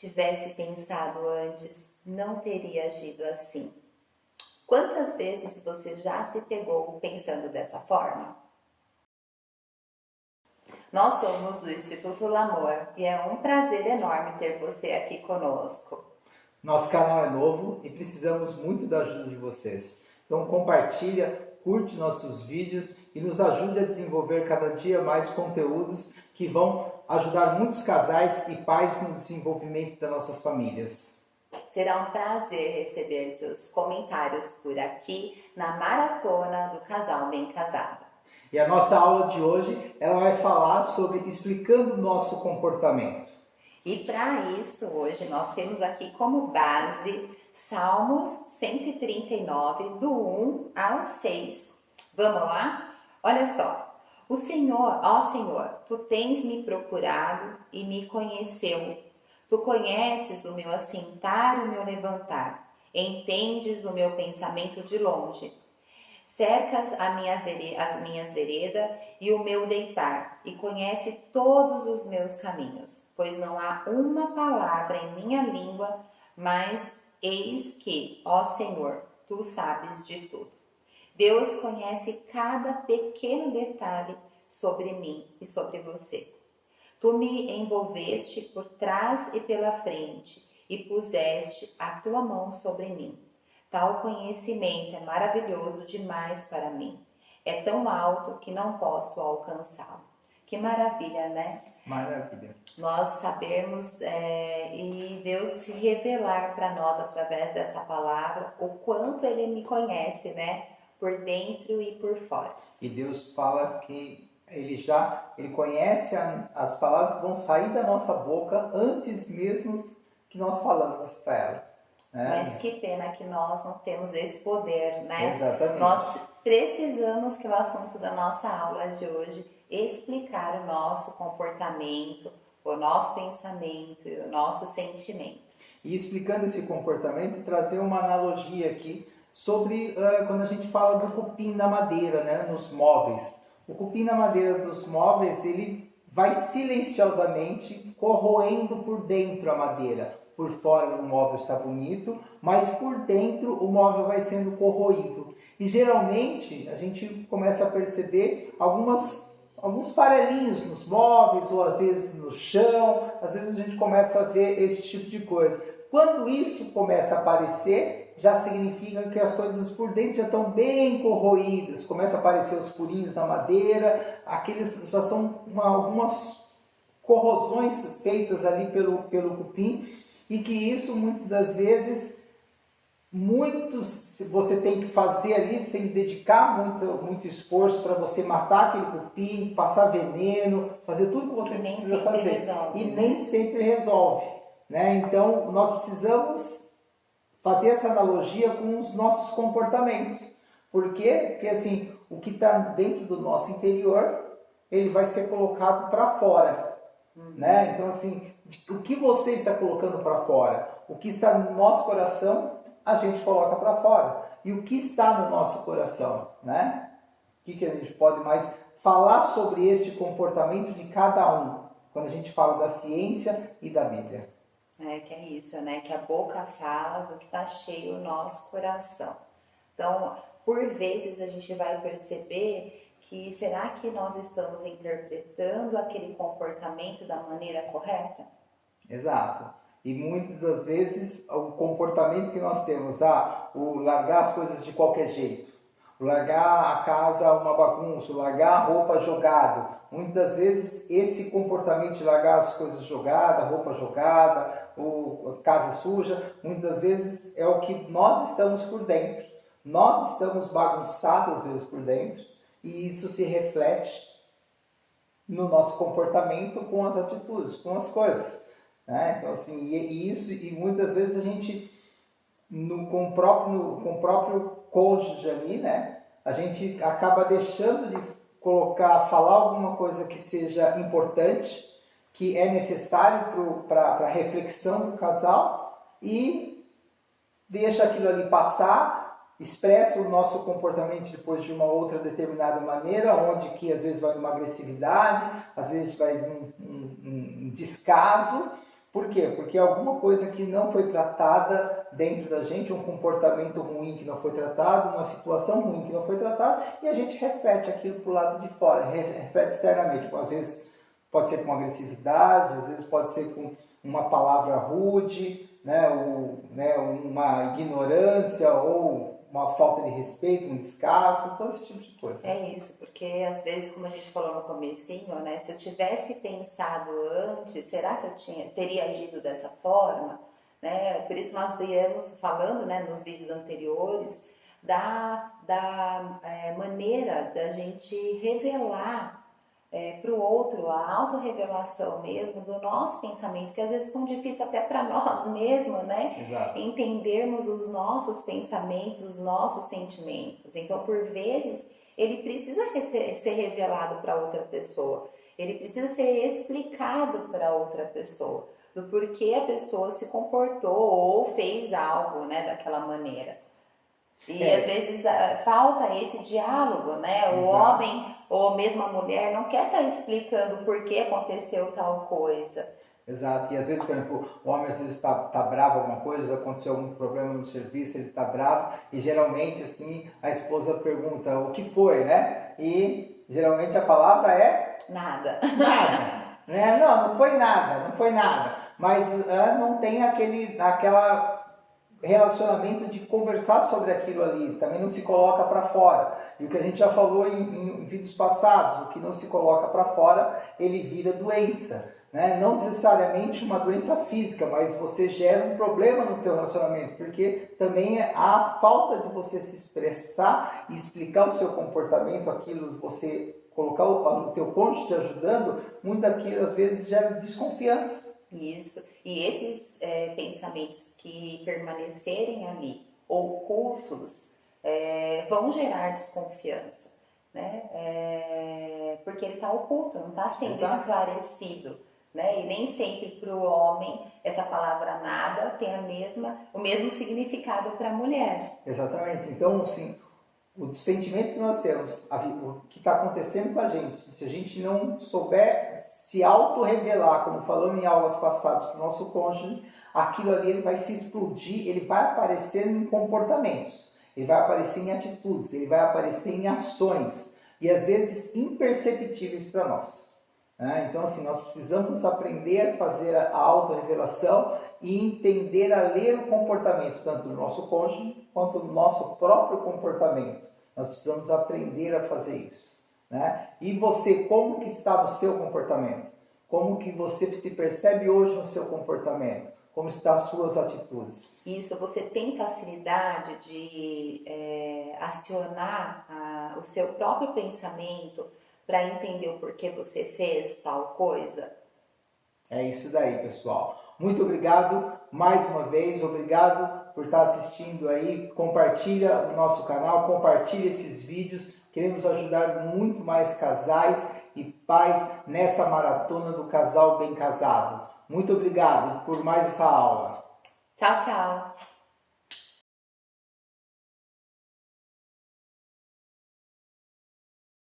tivesse pensado antes, não teria agido assim. Quantas vezes você já se pegou pensando dessa forma? Nós somos do Instituto L'Amour e é um prazer enorme ter você aqui conosco. Nosso canal é novo e precisamos muito da ajuda de vocês. Então compartilha, curte nossos vídeos e nos ajude a desenvolver cada dia mais conteúdos que vão ajudar muitos casais e pais no desenvolvimento das nossas famílias. Será um prazer receber seus comentários por aqui na Maratona do Casal Bem Casado. E a nossa aula de hoje, ela vai falar sobre explicando o nosso comportamento. E para isso, hoje nós temos aqui como base Salmos 139, do 1 ao 6. Vamos lá? Olha só. O Senhor, ó Senhor, Tu tens me procurado e me conheceu. Tu conheces o meu assentar e o meu levantar. Entendes o meu pensamento de longe. Cercas as minhas veredas e o meu deitar, e conhece todos os meus caminhos, pois não há uma palavra em minha língua, mas eis que, ó Senhor, Tu sabes de tudo. Deus conhece cada pequeno detalhe sobre mim e sobre você. Tu me envolveste por trás e pela frente, e puseste a Tua mão sobre mim. Tal conhecimento é maravilhoso demais para mim. É tão alto que não posso alcançá-lo. Que maravilha, né? Maravilha. Nós sabermos e Deus se revelar para nós através dessa palavra o quanto Ele me conhece, né? Por dentro e por fora. E Deus fala que Ele conhece as palavras que vão sair da nossa boca antes mesmo que nós falamos para ela. Mas que pena que nós não temos esse poder, né? Exatamente. Nós precisamos que o assunto da nossa aula de hoje explicar o nosso comportamento, o nosso pensamento e o nosso sentimento. E explicando esse comportamento, trazer uma analogia aqui sobre quando a gente fala do cupim na madeira, né, nos móveis. O cupim na madeira dos móveis, ele vai silenciosamente corroendo por dentro a madeira. Por fora o móvel está bonito, mas por dentro o móvel vai sendo corroído. E geralmente a gente começa a perceber alguns farelinhos nos móveis, ou às vezes no chão, às vezes a gente começa a ver esse tipo de coisa. Quando isso começa a aparecer, já significa que as coisas por dentro já estão bem corroídas, começa a aparecer os furinhos na madeira, aqueles já são algumas corrosões feitas ali pelo cupim, e que isso muitas das vezes você tem que fazer ali, você tem que dedicar muito esforço para você matar aquele cupim, passar veneno, fazer tudo que você precisa fazer. Resolve, e nem sempre resolve, né? Então nós precisamos fazer essa analogia com os nossos comportamentos. Por quê? Porque assim, o que está dentro do nosso interior, ele vai ser colocado para fora. Né? Então assim, o que você está colocando para fora? O que está no nosso coração, a gente coloca para fora. E o que está no nosso coração? Né? O que a gente pode mais falar sobre este comportamento de cada um, quando a gente fala da ciência e da Bíblia? Que é isso, né? Que a boca fala do que está cheio o nosso coração. Então, por vezes a gente vai perceber que será que nós estamos interpretando aquele comportamento da maneira correta? Exato. E muitas das vezes o comportamento que nós temos, o largar as coisas de qualquer jeito, o largar a casa uma bagunça, o largar a roupa jogada. Muitas vezes esse comportamento de largar as coisas jogadas, roupa jogada, ou casa suja, muitas vezes é o que nós estamos por dentro. Nós estamos bagunçados às vezes por dentro, e isso se reflete no nosso comportamento com as atitudes, com as coisas. Né? Então assim, e muitas vezes a gente, com o próprio cônjuge ali, né? A gente acaba deixando de falar alguma coisa que seja importante, que é necessário para a reflexão do casal, e deixa aquilo ali passar, expressa o nosso comportamento depois de uma outra determinada maneira, onde que às vezes vai numa agressividade, às vezes vai num descaso, Por quê? Porque alguma coisa que não foi tratada dentro da gente, um comportamento ruim que não foi tratado, uma situação ruim que não foi tratada, e a gente reflete aquilo para o lado de fora, reflete externamente. Às vezes pode ser com agressividade, às vezes pode ser com uma palavra rude, né, uma ignorância ou uma falta de respeito, um descaso, todo esse tipo de coisa. É isso, porque às vezes, como a gente falou no comecinho, né, se eu tivesse pensado antes, será que eu teria agido dessa forma? Né? Por isso nós viemos falando, né, nos vídeos anteriores da maneira da gente revelar para o outro, a autorrevelação mesmo do nosso pensamento, que às vezes é tão difícil até para nós mesmos, né? Exato. Entendermos os nossos pensamentos, os nossos sentimentos. Então, por vezes, ele precisa ser revelado para outra pessoa, ele precisa ser explicado para outra pessoa, do porquê a pessoa se comportou ou fez algo, né, daquela maneira. E às vezes falta esse diálogo, né? O Exato. homem ou mesmo a mulher não quer estar explicando por que aconteceu tal coisa. Exato, e às vezes, por exemplo, o homem às vezes está bravo com alguma coisa, aconteceu algum problema no serviço, ele está bravo, e geralmente assim a esposa pergunta o que foi, né? E geralmente a palavra é Nada. nada, né? Não foi nada, não foi nada, mas não tem aquela relacionamento de conversar sobre aquilo ali, também não se coloca para fora. E o que a gente já falou em vídeos passados, o que não se coloca para fora, ele vira doença, né? Não necessariamente uma doença física, mas você gera um problema no teu relacionamento, porque também a falta de você se expressar e explicar o seu comportamento, aquilo, você colocar o teu cônjuge te ajudando, muito daquilo às vezes gera desconfiança. Isso. E esses pensamentos que permanecerem ali ocultos vão gerar desconfiança, né? Porque ele está oculto, não está sendo esclarecido, né? E nem sempre para o homem essa palavra nada tem o mesmo significado para a mulher. Exatamente. Então, assim, o sentimento que nós temos, o que está acontecendo com a gente, se a gente não souber se auto-revelar, como falamos em aulas passadas para o nosso cônjuge, aquilo ali ele vai se explodir, ele vai aparecer em comportamentos, ele vai aparecer em atitudes, ele vai aparecer em ações, e às vezes imperceptíveis para nós. Então, assim, nós precisamos aprender a fazer a auto-revelação e entender a ler o comportamento, tanto do nosso cônjuge quanto do nosso próprio comportamento. Nós precisamos aprender a fazer isso. E você, como que está o seu comportamento? Como que você se percebe hoje no seu comportamento? Como estão as suas atitudes? Isso, você tem facilidade de acionar o seu próprio pensamento para entender o porquê você fez tal coisa? É isso daí, pessoal. Muito obrigado mais uma vez, obrigado por estar assistindo aí. Compartilha o nosso canal, compartilha esses vídeos. Queremos ajudar muito mais casais e pais nessa maratona do casal bem casado. Muito obrigado por mais essa aula. Tchau, tchau.